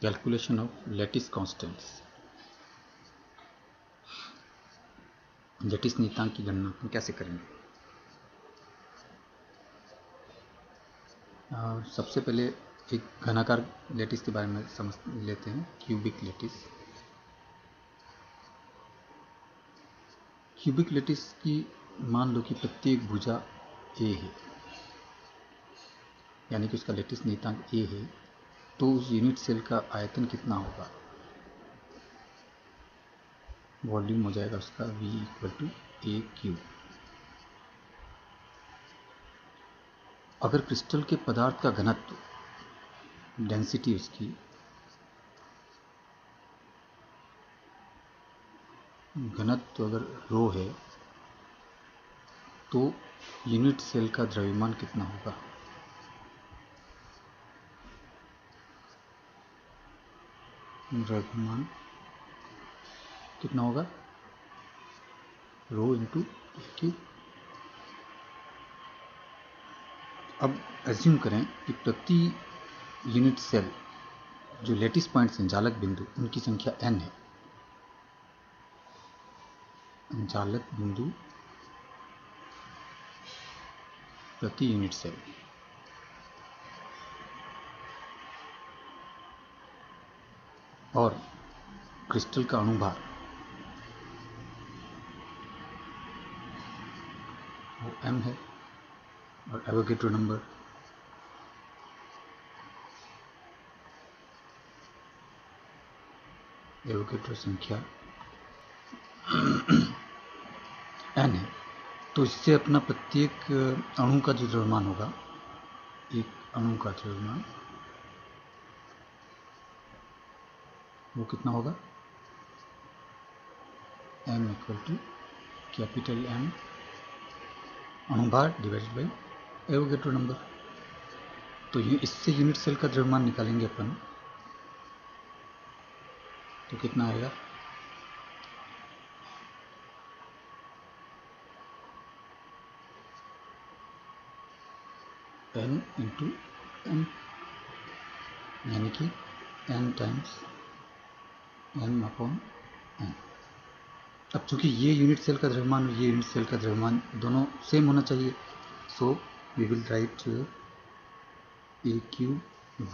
Calculation of lattice constants. Lattice नियतांक की गणना हम कैसे करेंगे? सबसे पहले एक घनाकार लैटिस के बारे में समझ लेते हैं, क्यूबिक लैटिस। क्यूबिक लैटिस की मान लो कि प्रत्येक भुजा ए है, यानी कि उसका लैटिस नियतांक ए है, तो उस यूनिट सेल का आयतन कितना होगा? वॉल्यूम हो जाएगा उसका V equal to a cube. अगर क्रिस्टल के पदार्थ का घनत्व, डेंसिटी उसकी घनत्व अगर रो है, तो यूनिट सेल का द्रव्यमान कितना होगा? द्रव्यमान कितना होगा? Rho into cube. अब एज्यूम करें कि प्रति यूनिट सेल जो लैटिस पॉइंट्स हैं, जालक बिंदु, उनकी संख्या n है। जालक बिंदु प्रति यूनिट सेल। और क्रिस्टल का अणुभार वो m है, और एवोगैड्रो नंबर एवोगैड्रो संख्या n है। तो इससे अपना प्रत्येक अणु का जो द्रव्यमान होगा, एक अणु का द्रव्यमान वो कितना होगा? m equal to capital M अणुभार डिवाइडेड बाई एवोगैड्रो नंबर। तो ये इससे यूनिट सेल का द्रव्यमान निकालेंगे अपन, तो कितना आएगा? n इंटू m, यानी कि n times m upon n। अब चूंकि ये यूनिट सेल का द्रव्यमान और ये यूनिट सेल का द्रव्यमान दोनों सेम होना चाहिए, so we will write a cube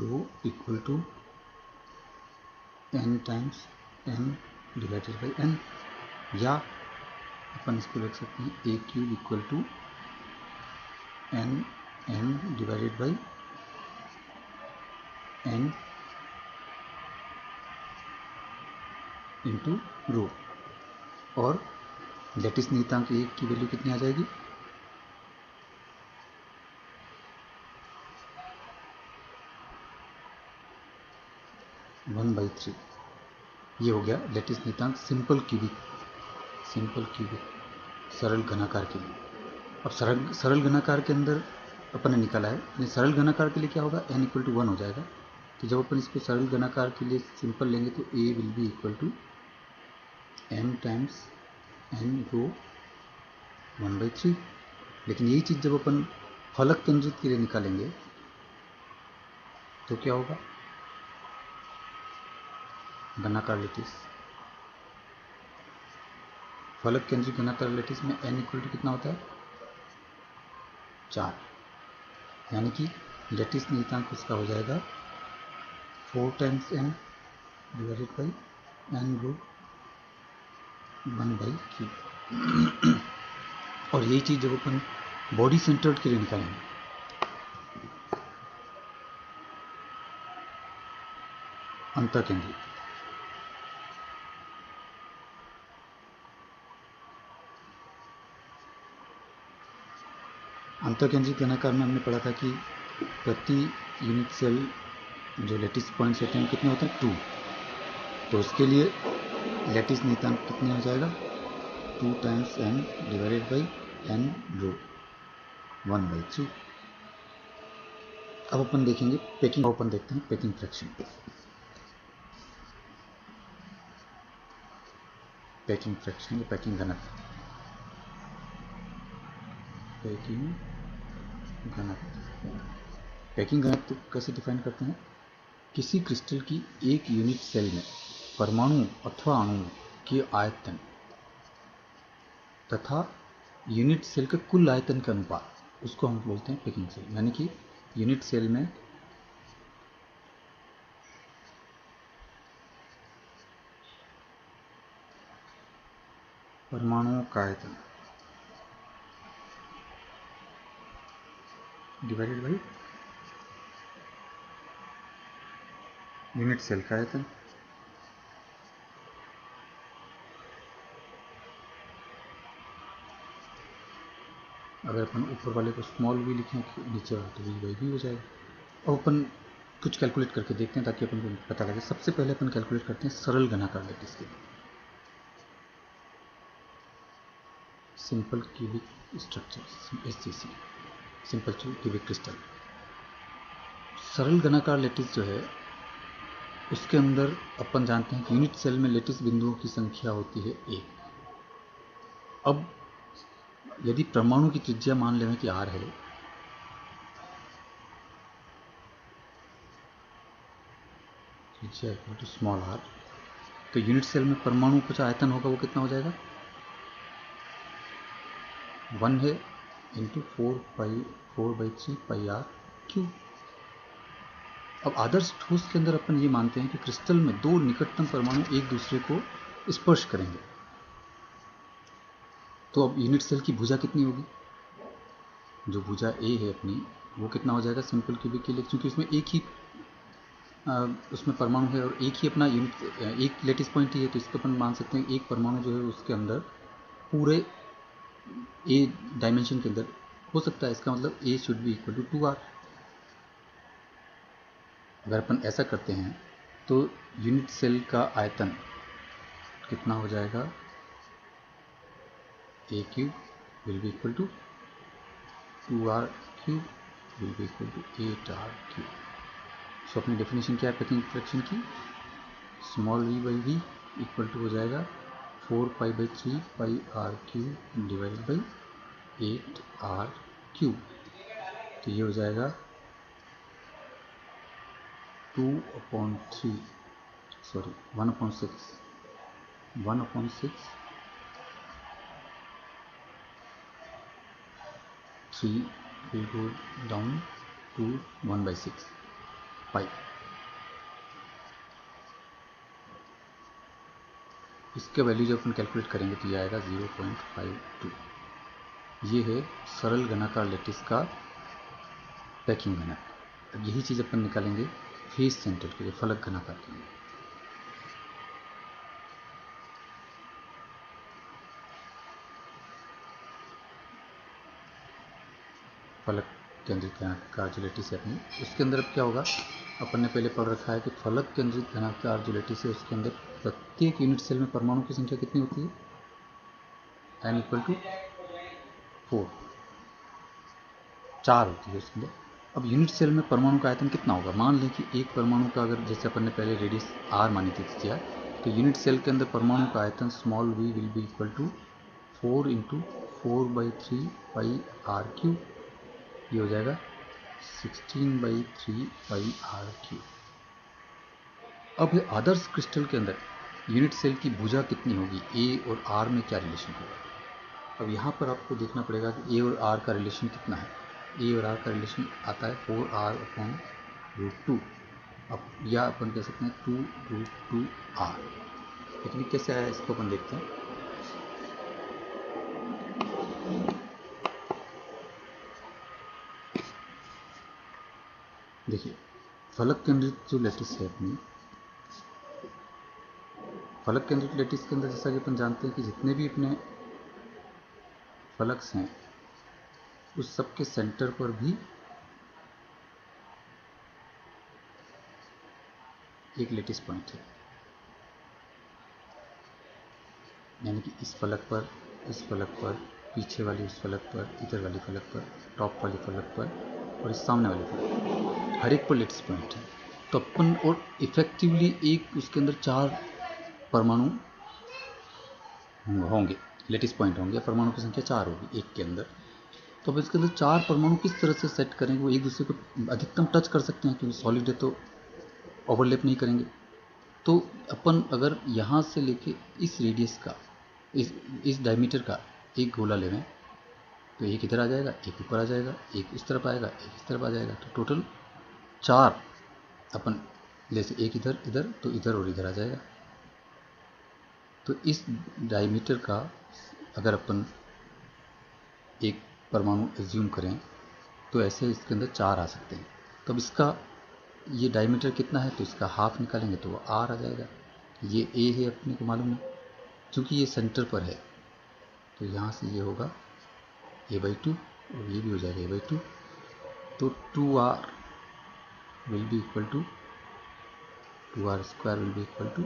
rho equal to n times m divided by n, या अपन इसको लिख सकते हैं a cube equal to n m divided by n into rho. और लैटिस नियतांक एक की वैल्यू कितनी आ जाएगी? One by three. ये हो गया लैटिस नियतांक सिंपल क्यूबिक सरल घनाकार के लिए। अब सरल घनाकार के अंदर अपन ने निकाला है, सरल घनाकार के लिए क्या होगा? n इक्वल टू 1 हो जाएगा। तो जब अपन इसको सरल घनाकार के लिए सिंपल लेंगे तो a will be equal to m times n रो 1/3। लेकिन यही चीज़ जब अपन फलक केंद्रित के लिए निकालेंगे तो क्या होगा? घनाकार लैटिस, फलक केंद्रित घनाकार लैटिस में n इक्वल टू कितना होता है? 4, यानी कि लैटिस नियतांक उसका हो जाएगा 4 times m divided by n रो 1/3। और यही चीज़ जब अपन बॉडी सेंटर्ड के लिए निकालेंगे, अंतःकेंद्रित, अंतःकेंद्रित घनाकार में हमने पढ़ा था कि प्रति यूनिट सेल जो लैटिस पॉइंट्स होते हैं कितने होते हैं? 2। तो उसके लिए लैटिस नियतांक कितने हो जाएगा? 2 times m divided by n रो 1/3। अब अपन देखेंगे पैकिंग, अपन देखते हैं पैकिंग फ्रैक्शन। पैकिंग फ्रैक्शन या पैकिंग घनत्व। पैकिंग घनत्व कैसे डिफाइन करते हैं? किसी क्रिस्टल की एक यूनिट सेल में परमाणु अथवा अणु के आयतन तथा यूनिट सेल के कुल आयतन के अनुपात, उसको हम बोलते हैं पैकिंग सेल। यानी कि यूनिट सेल में परमाणुओं का आयतन डिवाइडेड बाई यूनिट सेल का आयतन। अगर अपन ऊपर वाले को स्मॉल वी लिखें नीचे वाले तो वी बाई वी हो जाएगा। अब अपन कुछ कैलकुलेट करके देखते हैं ताकि अपन को पता लगे। सबसे पहले अपन कैलकुलेट करते हैं सरल घनाकार लैटिस के लिए, simple cubic structure SCC, simple cubic crystal. सरल घनाकार लैटिस जो है उसके अंदर अपन जानते हैं कि यूनिट सेल में लैटिस बिंदुओं की संख्या होती है 1। अब यदि परमाणु की त्रिज्या मान लें कि r है, त्रिज्या इक्वल टू स्मॉल r, तो यूनिट सेल में परमाणु का जो आयतन होगा वो कितना हो जाएगा, 1 है इंटू 4/3 पाई r क्यूब। अब आदर्श ठोस के अंदर अपन ये मानते हैं कि क्रिस्टल में दो निकटतम परमाणु एक दूसरे को स्पर्श करेंगे, तो अब यूनिट सेल की भुजा कितनी होगी, जो भुजा A है अपनी वो कितना हो जाएगा सिंपल क्यूबिक के लिए, क्योंकि उसमें एक ही उसमें परमाणु है और एक ही अपना यूनिट एक लेटिस पॉइंट ही है, तो इसको अपन मान सकते हैं एक परमाणु जो है उसके अंदर पूरे A डायमेंशन के अंदर हो सकता है। इसका मतलब A should be equal to 2r। अगर अपन ऐसा करते हैं तो यूनिट सेल का आयतन कितना हो जाएगा, A cube will be equal to 2r cube will be equal to 8r cube. So अपनी डेफिनेशन क्या है पैकिंग फ्रैक्शन की, small v by v equal to हो जाएगा 4π/3 pi r cube divided by 8r cube. तो ये हो जाएगा 1/6 3 will go down to 1/6 पाई। इसके वैल्यू जब अपन कैलकुलेट करेंगे तो ये आएगा 0.52। ये है सरल घनाकार लैटिस का पैकिंग घनत्व। अब यही चीज़ अपन निकालेंगे फेस सेंटर के लिए, फलक घनाकार के लिए। फलक केंद्रित घनाकार जो लैटिस है अपनी, उसके अंदर अब क्या होगा, अपन ने पहले पढ़ रखा है कि फलक केंद्रित घनाकार जो लैटिस है उसके अंदर प्रत्येक यूनिट सेल में परमाणु की संख्या कितनी होती है, n इक्वल टू 4 होती है उसके अंदर। अब यूनिट सेल में परमाणु का आयतन कितना होगा, मान लें कि एक परमाणु का अगर जैसे अपन ने पहले रेडियस r मानी थी त्रिज्या, तो यूनिट सेल के अंदर परमाणु का आयतन small v will be equal to 4 × 4/3 pi r cube. ये हो जाएगा 16/3 पाई r क्यूब। अब आदर्श क्रिस्टल के अंदर यूनिट सेल की भुजा कितनी होगी, a और r में क्या रिलेशन होगा। अब यहाँ पर आपको देखना पड़ेगा कि a और r का रिलेशन कितना है। a और r का रिलेशन आता है 4r/√2। अब या अपन कह सकते हैं 2√2r। टेक्निक कैसे आया इसको अपन देखते हैं। देखिए फलक केंद्रित जो लैटिस है अपनी, फलक केंद्रित लैटिस के अंदर जैसा कि अपन जानते हैं कि जितने भी अपने फलक्स हैं उस सब के सेंटर पर भी एक लैटिस पॉइंट है। यानी कि इस फलक पर, इस फलक पर, पीछे वाली उस फलक पर, इधर वाली फलक पर, टॉप वाली फलक पर और इस सामने वाली फलक पर, हर एक पर लैटिस पॉइंट है। तो अपन और इफेक्टिवली एक उसके अंदर 4 परमाणु होंगे, लैटिस पॉइंट होंगे, परमाणु की संख्या 4 होगी एक के अंदर। तो अब इसके अंदर 4 परमाणु किस तरह से सेट करेंगे, वो एक दूसरे को अधिकतम टच कर सकते हैं क्योंकि सॉलिड है तो ओवरलैप नहीं करेंगे। तो अपन अगर यहाँ से लेके इस रेडियस का, इस डायमीटर का एक गोला ले लें, तो एक इधर आ जाएगा, एक ऊपर आ जाएगा, एक इस तरफ आएगा, एक इस तरफ आ जाएगा, तो टोटल 4 अपन जैसे एक इधर इधर, तो इधर और इधर आ जाएगा। तो इस डायमीटर का अगर अपन एक परमाणु एज्यूम करें तो ऐसे इसके अंदर 4 आ सकते हैं। तो अब इसका ये डायमीटर कितना है, तो इसका हाफ निकालेंगे तो वो आर आ जाएगा। ये ए है, अपने को मालूम है, क्योंकि ये सेंटर पर है, तो यहाँ से ये होगा a/2 और ये भी हो जाएगा a/2। तो 2r will be equal to 2r square will be equal to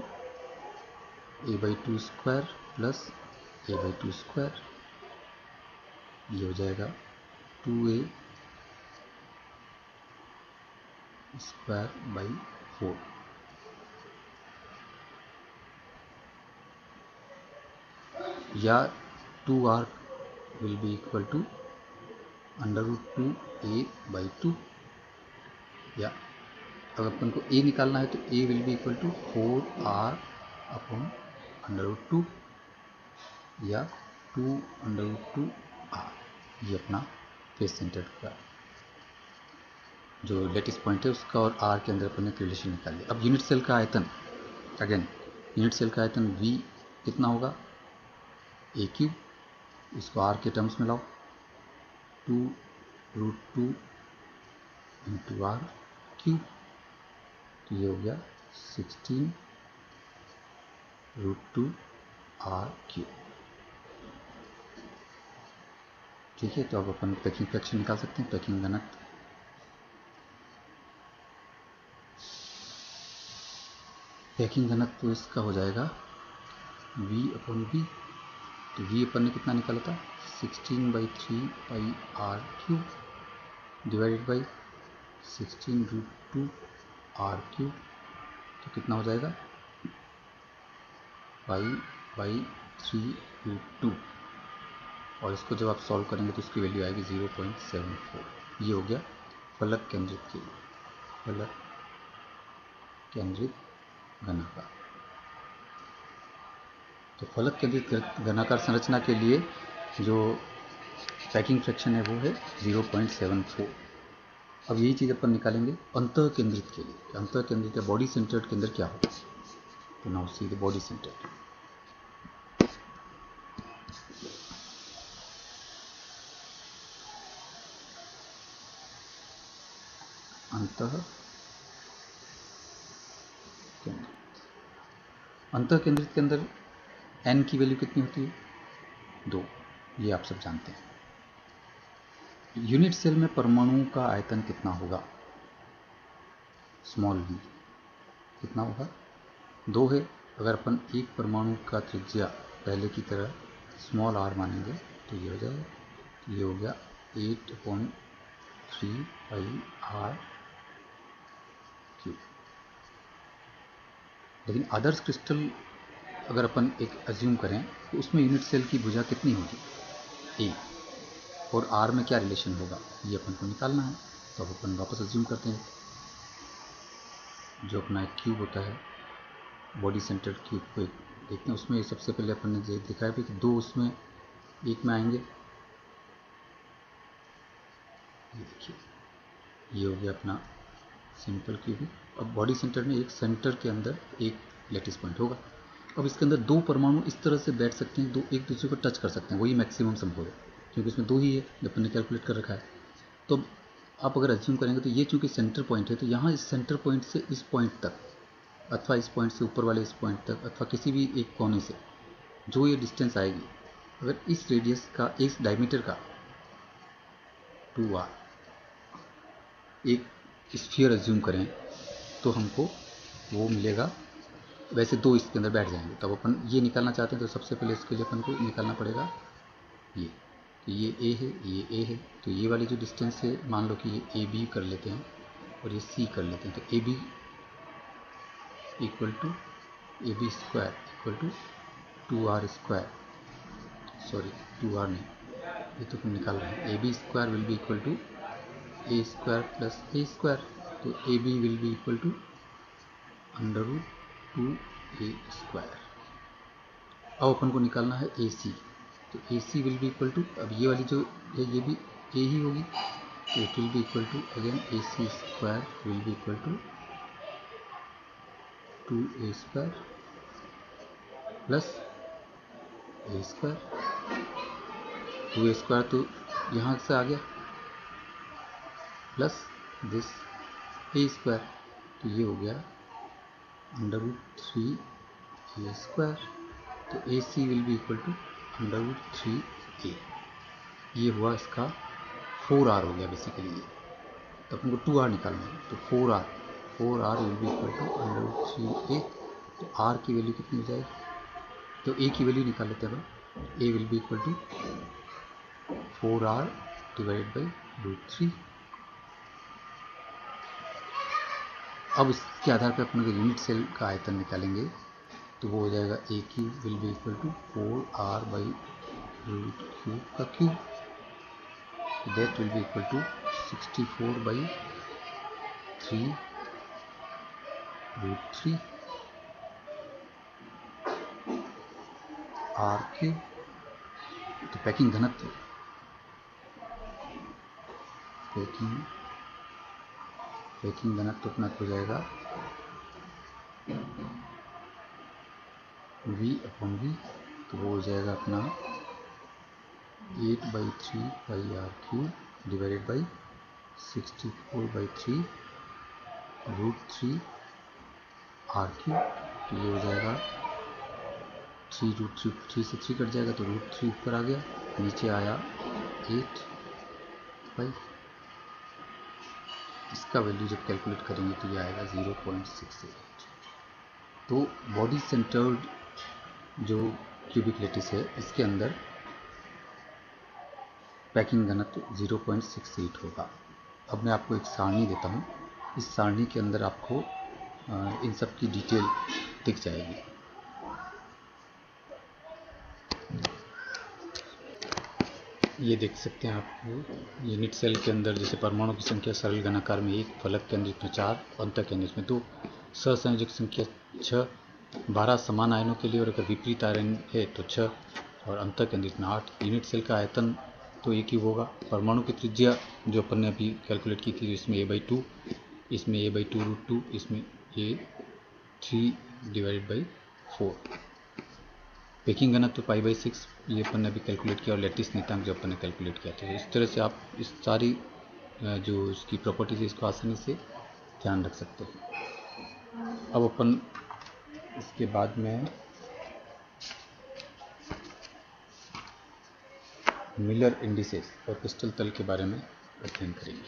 a/2 square plus a/2 square, ये हो जाएगा 2a स्क्वायर बाई 4। या 2r will be equal to √2a/2, या अगर अपन को a निकालना है तो a will be equal to 4r upon √2 या 2√2r। ये अपना फेस सेंटर का जो लेटिस पॉइंट है उसका और r के अंदर अपन ने रिलेशन निकाल लिया। अब यूनिट सेल का आयतन, अगेन यूनिट सेल का आयतन v कितना होगा, a3, इसको r के टर्म्स में लाओ, 2√2 इंटू r क्यूब, तो ये हो गया 16√2 r क्यूब। ठीक है, तो अब अपन पैकिंग फ्रैक्शन निकाल सकते हैं, पैकिंग घनत्व। पैकिंग घनत्व तो इसका हो जाएगा v/v, तो v अपन ने कितना निकाला था, 16/3 पाई r cube divided by 16√2 r cube, तो कितना हो जाएगा पाई/3√2, और इसको जब आप सॉल्व करेंगे तो इसकी वैल्यू आएगी 0.74। ये हो गया फलक केंद्रित के लिए, फलक केंद्रित घनाकार। तो फलक केंद्रित घनाकार संरचना के लिए जो पैकिंग फ्रैक्शन है वो है 0.74। अब यही चीज़ अपन निकालेंगे अंतः केंद्रित के लिए। अंतः केंद्रित या बॉडी सेंटर्ड के अंदर क्या होगा, तो now see the body centred. अंतः केंद्रित के अंदर n की वैल्यू कितनी होती है, 2, ये आप सब जानते हैं। यूनिट सेल में परमाणुओं का आयतन कितना होगा, स्मॉल v कितना होगा, 2 है। अगर अपन एक परमाणु का त्रिज्या पहले की तरह स्मॉल r मानेंगे तो ये हो जाएगा, ये हो गया 8/3 पाई r क्यूब। लेकिन आदर्श क्रिस्टल अगर अपन एक अज्यूम करें तो उसमें यूनिट सेल की भुजा कितनी होगी, a, और r में क्या रिलेशन होगा, ये अपन को निकालना है। तो अब अपन वापस अज्यूम करते हैं, जो अपना एक क्यूब होता है, बॉडी सेंटर्ड क्यूब को देखते हैं। उसमें सबसे पहले अपन ने देखा है कि 2 उसमें एक में आएंगे, ये देखिए ये हो गया अपना सिंपल क्यूब। अब बॉडी सेंटर में एक सेंटर के अंदर एक लेटिस पॉइंट होगा। अब इसके अंदर 2 परमाणु इस तरह से बैठ सकते हैं, 2 एक दूसरे को टच कर सकते हैं, वही मैक्सिमम संभव है, क्योंकि इसमें 2 ही है जो अपन ने कैलकुलेट कर रखा है। तो आप अगर अज्यूम करेंगे तो ये चूंकि सेंटर पॉइंट है, तो यहाँ इस सेंटर पॉइंट से इस पॉइंट तक, अथवा इस पॉइंट से ऊपर वाले इस पॉइंट तक, अथवा किसी भी एक कोने से जो ये डिस्टेंस आएगी, अगर इस रेडियस का, इस डायमीटर का 2r एक स्फीयर अज्यूम करें तो हमको वो मिलेगा। वैसे 2 इसके अंदर बैठ जाएंगे। तब अपन ये निकालना चाहते हैं तो सबसे पहले इसके लिए अपन को निकालना पड़ेगा ये, तो ये a है, ये a है, तो ये वाली जो डिस्टेंस है मान लो कि ये AB कर लेते हैं और ये C कर लेते हैं, तो AB equal to AB square equal to 2r square, sorry 2r नहीं, ये तो हम निकाल रहे हैं, AB square will be equal to a square plus a square, तो AB will be equal to √2a²। अब अपन को निकालना है AC, तो AC will be equal to, अब ये वाली जो है ये भी A ही होगी, तो it will be equal to again AC² will be equal to 2a² plus a²। 2a² तो यहाँ से आ गया प्लस दिस a², तो ये हो गया √3a²। तो AC will be equal to √3a। ये हुआ इसका 4r हो गया बेसिकली ये। तो अपन को 2r निकालना है, तो 4r will be equal to √3a। तो r की वैल्यू कितनी हो जाएगी, तो a की वैल्यू निकाल लेते हैं। a will be equal to 4r divided by √3। अब इसके आधार पर अपन अगर यूनिट सेल का आयतन निकालेंगे तो वो हो जाएगा a cube will be equal to 4r by √3 का cube, that will be equal to 64 by 3√3 r cube. तो पैकिंग घनत्व अपना हो जाएगा V/V, तो वो हो जाएगा अपना 8/3 डिवाइडेड बाई 64/3√3 r क्यूब। तो ये हो जाएगा 3 से 3 कट जाएगा, तो √3 ऊपर आ गया, नीचे आया 8/, इसका वैल्यू जब कैलकुलेट करेंगे तो ये आएगा 0.68। तो बॉडी सेंटर्ड जो क्यूबिक लैटिस है इसके अंदर पैकिंग घनत्व 0.68 होगा। अब मैं आपको एक सारणी देता हूँ, इस सारणी के अंदर आपको इन सब की डिटेल दिख जाएगी। ये देख सकते हैं आप यूनिट सेल के अंदर जैसे परमाणु की संख्या सरल घनाकार में 1, फलक केंद्रित में 4, अंतः केंद्रित में 2, सहसंयोजक संख्या 6, 12 समान आयनों के लिए, और अगर विपरीत आयन है तो 6, और अंतः केंद्रित में 8। यूनिट सेल का आयतन तो एक ही होगा। परमाणु की त्रिज्या जो अपन ने अभी कैलकुलेट की थी, इसमें a/2, इसमें a/2√2, इसमें a3 डिवाइडेड बाई 4। पैकिंग घनत्व π/6 ये अपन ने अभी कैलकुलेट किया, और लैटिस नियतांक जो अपन ने कैलकुलेट किया था। इस तरह से आप इस सारी जो इसकी प्रॉपर्टीज है इसको आसानी से ध्यान रख सकते हैं। अब अपन इसके बाद में मिलर इंडिसेस और क्रिस्टल तल के बारे में अध्ययन करेंगे।